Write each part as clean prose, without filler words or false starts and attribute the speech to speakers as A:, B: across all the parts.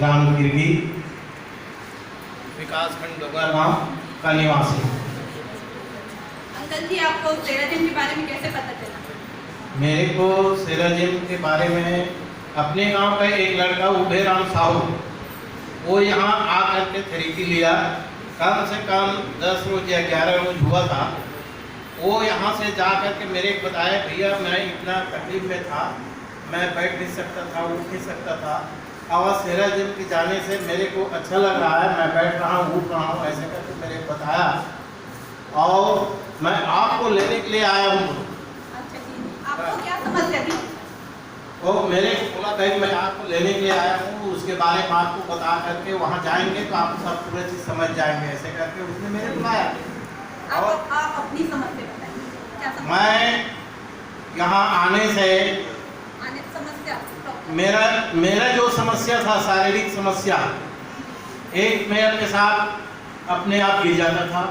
A: ग्राम गिरगी, विकास खंड डोगर गाँव का निवासी।
B: अंकल जी, आपको सेराजिम के बारे में कैसे पता चला?
A: मेरे को सेराजिम के बारे में अपने गांव का एक लड़का उभयराम साहू, वो यहाँ आकर के थेरेपी लिया। कम से कम 10 रोज या 11 रोज हुआ था। वो यहाँ से जा कर के मेरे को बताया, भैया मैं इतना तकलीफ में था, मैं बैठ नहीं सकता था, उठ नहीं सकता था, और सेराजिम की जाने से मेरे को अच्छा लग रहा है, मैं बैठ रहा हूँ, उठ रहा हूँ, ऐसे करके मेरे को बताया और मैं आपको लेने के लिए आया हूँ।
B: अच्छा जी, आपको क्या समस्या थी?
A: वो मेरे को बोला भाई मैं आपको लेने के लिए आया हूँ, उसके बारे में आपको बता करके वहाँ जाएंगे तो आप सब पूरी चीज़ समझ जाएंगे, ऐसे करके उसने मेरे को बुलाया। और
B: आप अपनी समस्या बताइए, क्या समस्या?
A: मैं यहाँ आने से
B: समस्या
A: मेरा जो समस्या था, शारीरिक समस्या, एक मेरे के साथ अपने आप गिर जाता था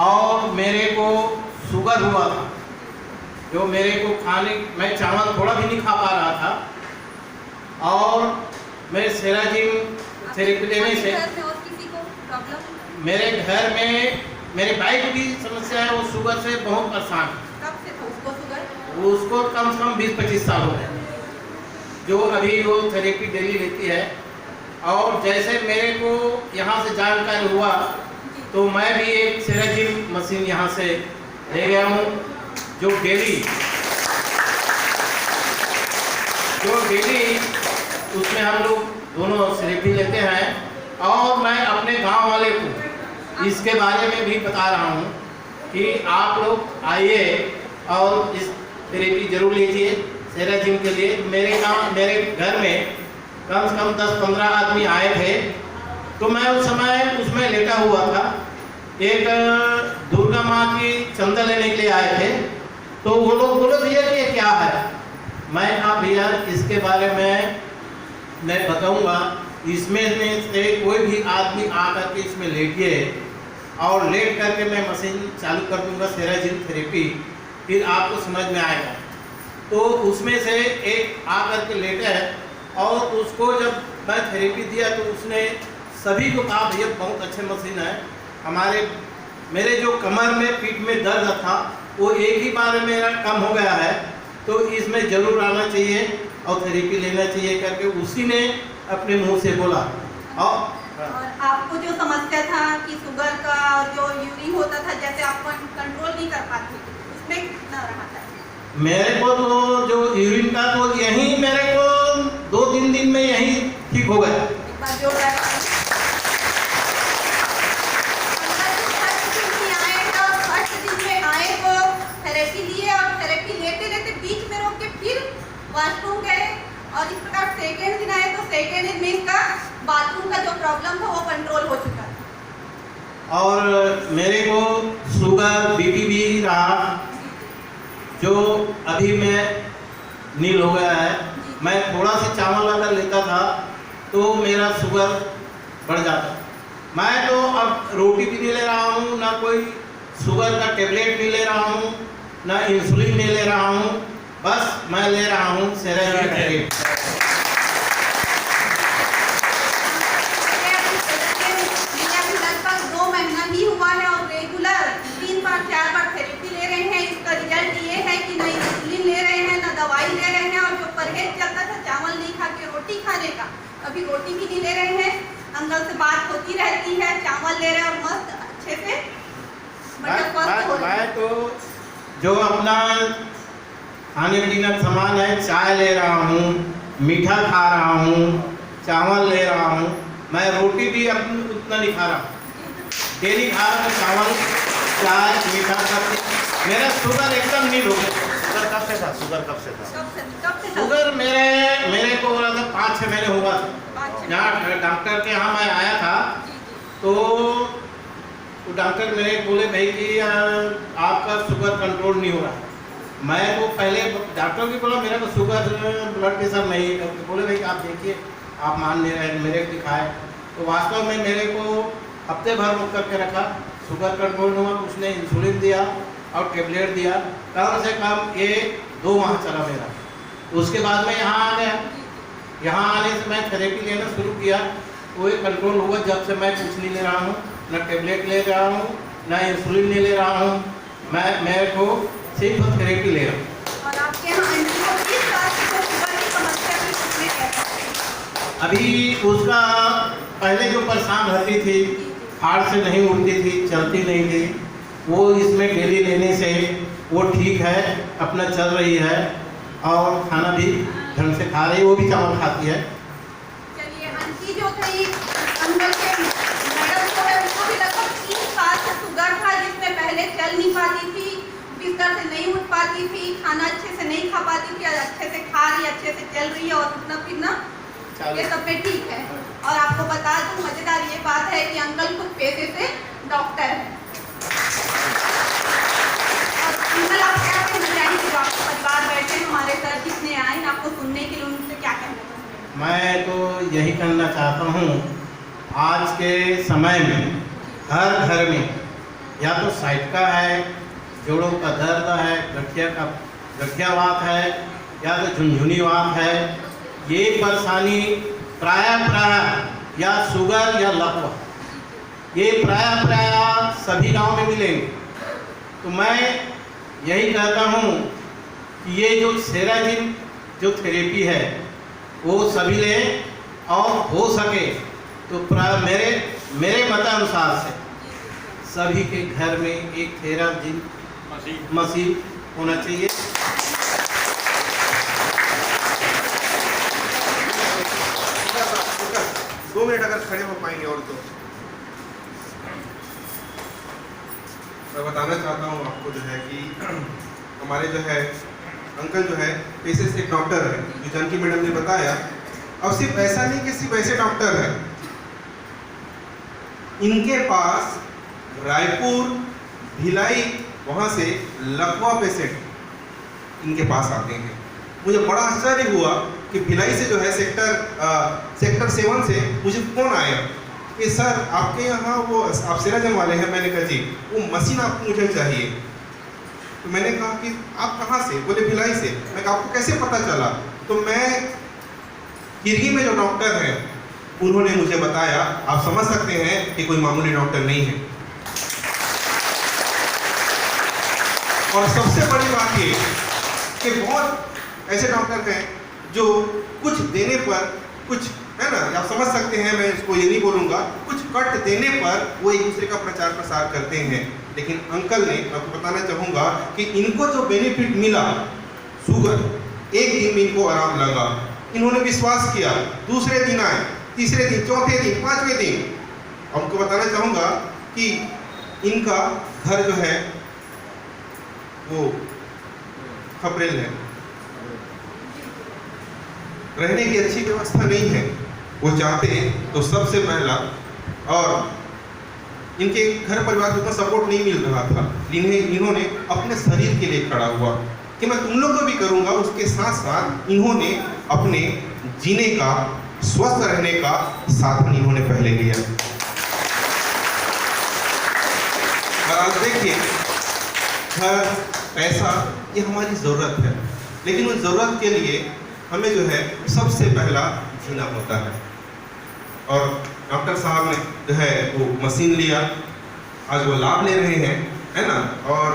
A: और मेरे को शुगर हुआ था, जो मेरे को खाने, मैं चावल थोड़ा भी नहीं खा पा रहा था। और मैं सेराजिम थेरेपी लेने से
B: और किसी को प्रॉब्लम?
A: मेरे घर में मेरे भाई की समस्या है, वो शुगर से बहुत परेशान है।
B: कब से था उसको शुगर?
A: उसको कम से कम 20-25 साल हो गए, जो अभी वो थेरेपी डेली लेती है। और जैसे मेरे को यहाँ से जानकारी हुआ तो मैं भी एक सेराजिम मशीन यहाँ से ले गया हूँ, जो डेली उसमें हम लोग दोनों थेरेपी लेते हैं। और मैं अपने गांव वाले को इसके बारे में भी बता रहा हूँ कि आप लोग आइए और इस थेरेपी जरूर लीजिए सेराजिम के लिए। मेरे घर में कम से कम 10-15 आदमी आए थे, तो मैं उस समय उसमें लेटा हुआ था। एक दुर्गा माँ की चंदा लेने के लिए आए थे, तो वो लोग बोले भैया ये क्या है? मैं कहा भैया इसके बारे में मैं बताऊंगा, इसमें से कोई भी आदमी आकर के इसमें लेटिए और लेट करके मैं मशीन चालू कर दूंगा सेराजिम थेरेपी, फिर आपको समझ में आएगा। तो उसमें से एक आकर के लेटा है और उसको जब मैं थेरेपी दिया तो उसने सभी को कहा भैया बहुत अच्छे मशीन है, मेरे जो कमर में पीठ में दर्द था वो एक ही बार में मेरा कम हो गया है, तो इसमें जरूर आना चाहिए और थेरेपी लेना चाहिए करके उसी ने अपने मुंह से बोला।
B: और आपको जो समस्या था कि शुगर का और जो यूरिन होता था, जैसे आप कंट्रोल नहीं कर पाते, उसमें कितना रहा था?
A: मेरे को तो जो यूरिन का तो यही मेरे को 2-3 दिन में यही ठीक हो गया।
B: एक बार जोर लगा थेरेपी लिए और थेरेपी लेते लेते बीच में रोक के फिर वॉशरूम गए, और इस प्रकार सेकेंड दिन आए तो सेकेंड दिन में इसका बाथरूम का जो प्रॉब्लम था वो कंट्रोल हो चुका था।
A: और मेरे को शुगर बीपी भी रहा, जो अभी मैं नील हो गया है। मैं थोड़ा सा चावल अगर लेता था तो मेरा शुगर बढ़ जाता। मैं तो अब रोटी भी नहीं ले रहा हूँ, ना कोई शुगर का टेबलेट नहीं ले रहा हूँ, ना इंसुलिन नहीं ले रहा हूँ, बस मैं ले रहा हूँ सेराजिम थेरेपी।
B: लगभग 2 महीना ही हुआ है और रेगुलर 3-4 बार थेरेपी ले रहे हैं। इसका रिजल्ट ये है कि ना इंसुलिन ले रहे हैं, ना दवाई ले रहे हैं, और जो परहेज चलता था चावल नहीं खा के रोटी खाने का, अभी रोटी भी नहीं ले रहे हैं। अंकल से बात होती रहती है, चावल ले रहे हैं और मस्त अच्छे से
A: मैं तो जो अपना खाने पीने का सामान है, चाय ले रहा हूँ, मीठा खा रहा हूँ, चावल ले रहा हूँ। मैं रोटी भी अपनी उतना नहीं खा रहा, डेली खा रहा हूँ चावल, चाय, मीठा सब। मेरा शुगर एकदम नील हो गया।
C: शुगर कब से था? शुगर कब से था?
A: शुगर मेरे को बोला था 5-6 महीने हुआ था। जहाँ डॉक्टर के यहाँ मैं आया था तो डॉक्टर मेरे बोले भाई कि आपका शुगर कंट्रोल नहीं हो रहा। मैं तो पहले डॉक्टर की बोला मेरा तो शुगर ब्लड प्रेशर नहीं है, बोले भाई आप देखिए, आप मान नहीं रहे, मेरे को दिखाए। तो वास्तव में मेरे को हफ्ते भर रोक करके रखा, शुगर कंट्रोल हुआ। उसने इंसुलिन दिया और टेबलेट दिया, कम से कम ये 2 माह चला मेरा। उसके बाद मैं यहाँ आ गया यहाँ आने से मैं थेरेपी लेना शुरू किया, वो एक कंट्रोल हुआ जब से मैं कुछ नहीं ले रहा हूँ, न टेबलेट ले रहा हूँ, न इंसुलिन नहीं ले रहा हूँ, मैं को सिर्फ थेरेपी ले रहा हूँ।
B: और आपके यहाँ आंटी को किस बात से शुगर की समस्या की उसमें कहते हैं?
A: अभी उसका पहले जो परेशान रहती थी, हाड़ से नहीं उठती थी, चलती नहीं थी, वो इसमें डेली लेने से वो ठीक है, अपना चल रही है और खाना भी ढंग से खा रही है, वो भी चावल खाती है।
B: चलिए, आंटी जो थी अंदर के मैडम जो है उनको भी लगभग 3 साल से शुगर था, जिसमें पहले चल नहीं पाती थी, बिस्तर से नहीं उठ पाती थी, खाना अच्छे से नहीं खा पाती थी, आज अच्छे से खा रही है, अच्छे से चल रही है और उठना फिरना ये सब में ठीक है। और आपको बता दूं, मजेदार ये बात है कि अंकल खुद पेशे से डॉक्टर है। और अंकल, आप क्या कहना चाहेंगे जो आपके परिवार बैठे हमारे सर जितने आए आपको सुनने के लिए, उनसे क्या कहना चाहेंगे?
A: मैं तो यही कहना चाहता हूँ, आज के समय में हर घर में या तो साइटिका है, जोड़ों का दर्द है, गठियावात है या तो झुनझुनीवात है, ये परेशानी प्राय या शुगर या लकवा, ये प्राय सभी गांव में मिलेंगे। तो मैं यही कहता हूँ कि ये जो सेराजिन जो थेरेपी है वो सभी लें और हो सके तो मेरे मतानुसार से सभी के घर में एक थेराजिन मशीन होना चाहिए।
C: 2 मिनट अगर खड़े हो पाएंगे और तो मैं बताना चाहता हूँ आपको जो है कि हमारे जो है अंकल जो है पेशे से एक डॉक्टर है, जो जानकी मैडम ने बताया। और सिर्फ ऐसा नहीं कि सिर्फ ऐसे डॉक्टर है, इनके पास रायपुर, भिलाई, वहाँ से लकवा पेशेंट इनके पास आते हैं। मुझे बड़ा आश्चर्य हुआ कि भिलाई से जो है सेक्टर 7 से मुझे फोन आया कि सर आपके यहाँ वो आप सेराजन वाले हैं। मैंने कहा जी, वो मशीन आपको मुझे चाहिए। तो मैंने कहा कि आप कहाँ से? बोले भिलाई से। मैं कहा आपको कैसे पता चला? तो मैं किरगी में जो डॉक्टर हैं उन्होंने मुझे बताया। आप समझ सकते हैं कि कोई मामूली डॉक्टर नहीं है। और सबसे बड़ी बात ये कि बहुत ऐसे डॉक्टर हैं जो कुछ देने पर, कुछ है ना, आप समझ सकते हैं, मैं इसको ये नहीं बोलूँगा, कुछ कट देने पर वो एक दूसरे का प्रचार प्रसार करते हैं। लेकिन अंकल ने, आपको बताना चाहूँगा कि इनको जो बेनिफिट मिला शुगर, एक दिन में इनको आराम लगा, इन्होंने विश्वास किया, दूसरे दिन आए, तीसरे दिन, चौथे दिन, 5वें दिन। आपको बताना चाहूँगा कि इनका घर जो है वो खपरेल है, रहने की अच्छी व्यवस्था नहीं है। वो चाहते हैं तो सबसे पहला, और इनके घर परिवार को उतना सपोर्ट नहीं मिल रहा था, इन्होंने अपने शरीर के लिए खड़ा हुआ कि मैं तुम लोग को भी करूँगा। उसके साथ साथ इन्होंने अपने जीने का, स्वस्थ रहने का साधन इन्होंने पहले लिया। और आज देखिए, घर, पैसा ये हमारी ज़रूरत है, लेकिन उस ज़रूरत के लिए हमें जो है सबसे पहला जीना होता है। और डॉक्टर साहब ने जो है वो मशीन लिया, आज वो लाभ ले रहे हैं, है ना। और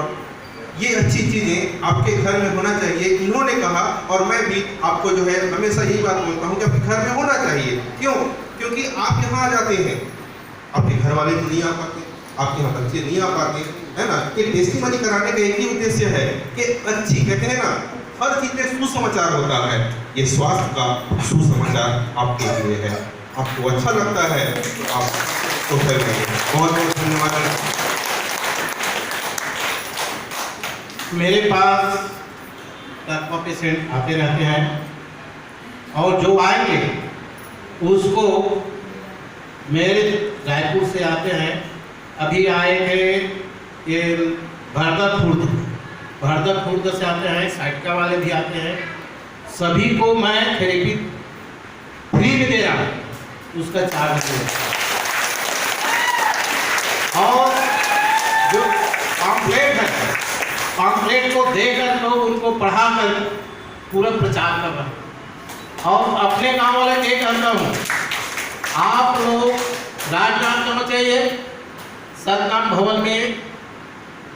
C: ये अच्छी चीज़ें आपके घर में होना चाहिए, इन्होंने कहा। और मैं भी आपको जो है हमेशा यही बात बोलता हूँ कि आपके घर में होना चाहिए। क्यों? क्योंकि आप यहाँ आ जाते हैं, आपके घर वाले तो नहीं आ पाते, आपके यहाँ बच्चे नहीं आ पाते, है ना। कि टेस्टिमनी कराने का एक ही उद्देश्य है कि अच्छी, कहते हैं ना, हर चीज में सुसमाचार होता है। ये स्वास्थ्य का सुसमाचार आपके लिए है। आपको अच्छा लगता है तो आप तो फिर बहुत बहुत धन्यवाद।
A: मेरे पास लकवा पेशेंट आते रहते हैं और जो आएंगे उसको मेरे रायपुर से आते हैं। अभी आए थे ये भरदर खुर्द से आते हैं, साइटिका वाले भी आते हैं। सभी को मैं थेरेपी फ्री में दे रहा हूँ, उसका चार्ज नहीं। और जो पॉम्पलेट है, पॉम्पलेट को देकर तो उनको पढ़ाकर पूरा प्रचार कर रहा है। और अपने गांव वाले ये कहता हूँ, आप लोग राजनाथ करना चाहिए। सतनाम भवन में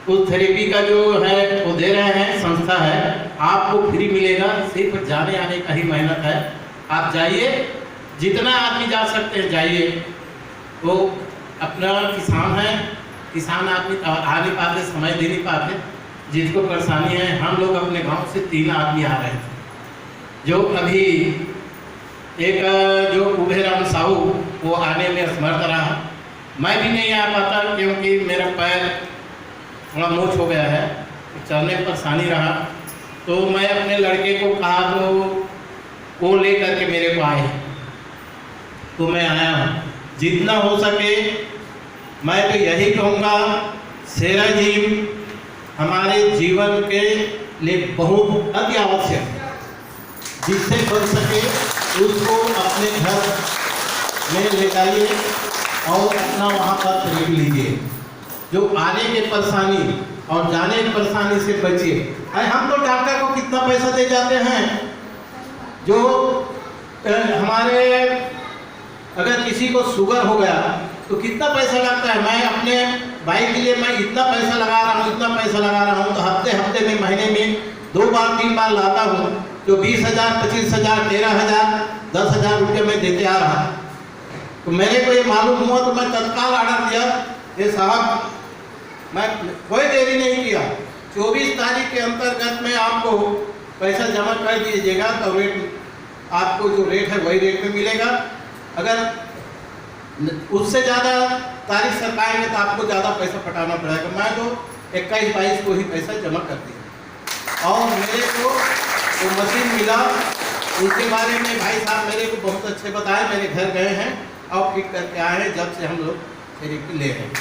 A: उस थेरेपी का जो है वो दे रहे हैं, संस्था है, आपको फ्री मिलेगा। सिर्फ जाने आने का ही मेहनत है। आप जाइए, जितना आदमी जा सकते हैं जाइए। वो अपना किसान है, किसान आदमी आ नहीं पाते, समय दे नहीं पाते, जिसको परेशानी है। हम लोग अपने गांव से 3 आदमी आ रहे हैं, जो अभी एक जो कुबेराम साहू वो आने में असमर्थ रहा। मैं भी नहीं आ पाता क्योंकि मेरा पैर थोड़ा मोच हो गया है, चलने में परेशानी रहा। तो मैं अपने लड़के को कहा तो वो ले करके मेरे को आए, तो मैं आया हूँ। जितना हो सके मैं तो यही कहूँगा, सेरा जिम हमारे जीवन के लिए बहुत अति आवश्यक है। जिससे बन सके उसको अपने घर में ले जाइए और अपना वहाँ पर ट्रीट लीजिए। जो आने की परेशानी और जाने की परेशानी से बचिए। अरे हम तो डॉक्टर को कितना पैसा दे जाते हैं, जो हमारे अगर किसी को शुगर हो गया तो कितना पैसा लगता है। मैं अपने भाई के लिए मैं इतना पैसा लगा रहा हूँ, इतना पैसा लगा रहा हूँ, तो हफ्ते में महीने में 2 बार 3 बार लाता हूँ, जो 20,000 25,000 13,000 10,000 रुपये में देते आ रहा। तो मेरे को ये मालूम हुआ तो मैं तत्काल ऑर्डर दिया, ये साहब मैं कोई देरी नहीं किया, 24 तारीख के अंतर्गत में आपको पैसा जमा कर दीजिएगा, तो रेट आपको जो रेट है वही रेट में मिलेगा। अगर उससे ज़्यादा तारीख से पाएंगे तो आपको ज़्यादा पैसा पटाना पड़ेगा। मैं तो 21-22 को ही पैसा जमा कर दिया और मेरे को वो मशीन मिला। उसके बारे में भाई साहब मेरे को बहुत अच्छे बताए, मेरे घर गए हैं और फिट करके आए हैं, जब से हम लोग थेरेपी ले रहे हैं।